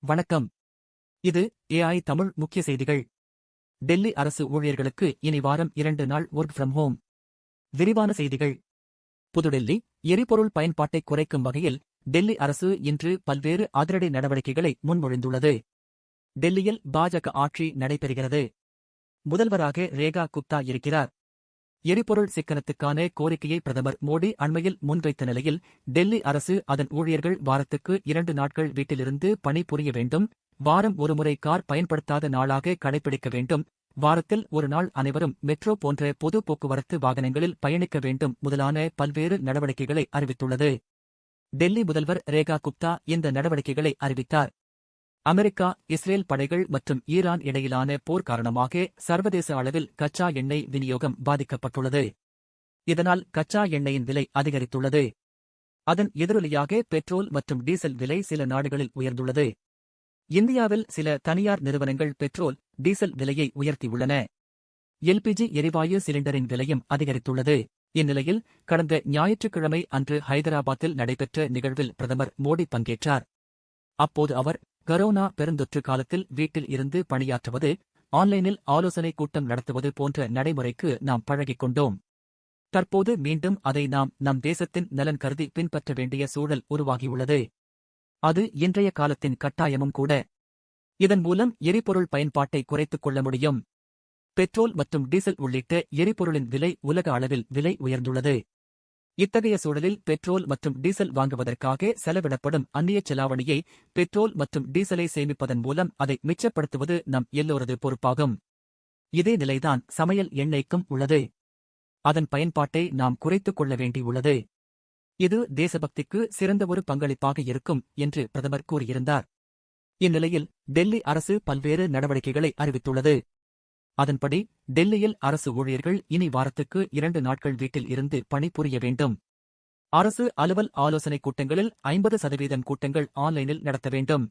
வணக்கம். இது ஏஐ தமிழ் முக்கிய செய்திகள். டெல்லி அரசு ஊழியர்களுக்கு இனி வாரம் 2 நாள் ஒர்க் ஃப்ரம் ஹோம். விரிவான செய்திகள். புதுடெல்லி எரிபொருள் பயன்பாட்டை குறைக்கும் வகையில் டெல்லி அரசு இன்று பல்வேறு அதிரடி நடவடிக்கைகளை முன்மொழிந்துள்ளது. டெல்லியில் பாஜக ஆட்சி நடைபெறுகிறது. முதல்வராக ரேகா குப்தா இருக்கிறார். எரிபொருள் சிக்கனத்துக்கான கோரிக்கையை பிரதமர் மோடி அண்மையில் முன்வைத்த நிலையில் டெல்லி அரசு அதன் ஊழியர்கள் வாரத்துக்கு 2 நாட்கள் வீட்டிலிருந்து பணிபுரிய வேண்டும், வாரம் ஒருமுறை கார் பயன்படுத்தாத நாளாக கடைபிடிக்க வேண்டும், வாரத்தில் ஒரு நாள் அனைவரும் மெட்ரோ போன்ற பொது போக்குவரத்து வாகனங்களில் பயணிக்க வேண்டும் முதலான பல்வேறு நடவடிக்கைகளை அறிவித்துள்ளது. டெல்லி முதல்வர் ரேகா குப்தா இந்த நடவடிக்கைகளை அறிவித்தார். அமெரிக்கா, இஸ்ரேல் படைகள் மற்றும் ஈரான் இடையிலான போர் காரணமாக சர்வதேச அளவில் கச்சா எண்ணெய் விநியோகம் பாதிக்கப்பட்டுள்ளது. இதனால் கச்சா எண்ணெயின் விலை அதிகரித்துள்ளது. அதன் எதிரொலியாக பெட்ரோல் மற்றும் டீசல் விலை சில நாடுகளில் உயர்ந்துள்ளது. இந்தியாவில் சில தனியார் நிறுவனங்கள் பெட்ரோல், டீசல் விலையை உயர்த்தியுள்ளன. எல்பிஜி எரிவாயு சிலிண்டரின் விலையும் அதிகரித்துள்ளது. இந்நிலையில் கடந்த ஞாயிற்றுக்கிழமை அன்று ஹைதராபாத்தில் நடைபெற்ற நிகழ்வில் பிரதமர் மோடி பங்கேற்றார். அப்போது அவர், கரோனா பெருந்தொற்று காலத்தில் வீட்டில் இருந்து பணியாற்றுவது, ஆன்லைனில் ஆலோசனை கூட்டம் நடத்துவது போன்ற நடைமுறைக்கு நாம் பழகிக் கொண்டோம். தற்போது மீண்டும் அதை நாம் நம் தேசத்தின் நலன் கருதி பின்பற்ற வேண்டிய சூழல் உருவாகியுள்ளது. அது இன்றைய காலத்தின் கட்டாயமும் கூட. இதன் மூலம் எரிபொருள் பயன்பாட்டை குறைத்துக் கொள்ள முடியும். பெட்ரோல் மற்றும் டீசல் உள்ளிட்ட எரிபொருளின் விலை உலக அளவில் விலை உயர்ந்துள்ளது. இத்தகைய சூழலில் பெட்ரோல் மற்றும் டீசல் வாங்குவதற்காக செலவிடப்படும் அந்நியச் செலாவணியை, பெட்ரோல் மற்றும் டீசலை சேமிப்பதன் மூலம் அதை மிச்சப்படுத்துவது நம் எல்லோரது பொறுப்பாகும். இதே நிலைதான் சமையல் எண்ணெய்க்கும் உள்ளது. அதன் பயன்பாட்டை நாம் குறைத்துக் கொள்ள வேண்டியுள்ளது. இது தேசபக்திக்கு சிறந்த ஒரு பங்களிப்பாக இருக்கும் என்று பிரதமர் கூறியிருந்தார். இந்நிலையில் டெல்லி அரசு பல்வேறு நடவடிக்கைகளை அறிவித்துள்ளது. அதன்படி டெல்லியில் அரசு ஊழியர்கள் இனி வாரத்துக்கு 2 நாட்கள் வீட்டில் இருந்து பணிபுரிய வேண்டும். அரசு அலுவல் ஆலோசனைக் கூட்டங்களில் 50% கூட்டங்கள் ஆன்லைனில் நடத்த வேண்டும்.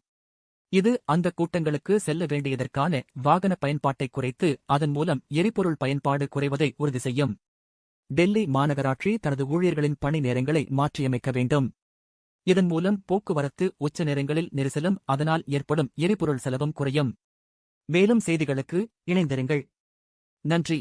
இது அந்த கூட்டங்களுக்கு செல்ல வேண்டியதற்கான வாகன பயன்பாட்டை குறைத்து அதன் மூலம் எரிபொருள் பயன்பாடு குறைவதை உறுதி செய்யும். டெல்லி மாநகராட்சி தனது ஊழியர்களின் பணி நேரங்களை மாற்றியமைக்க வேண்டும். இதன் மூலம் போக்குவரத்து உச்ச நேரங்களில் நெரிசலும் அதனால் ஏற்படும் எரிபொருள் செலவும் குறையும். மேலும் செய்திகளுக்கு இணைந்திருங்கள். நன்றி.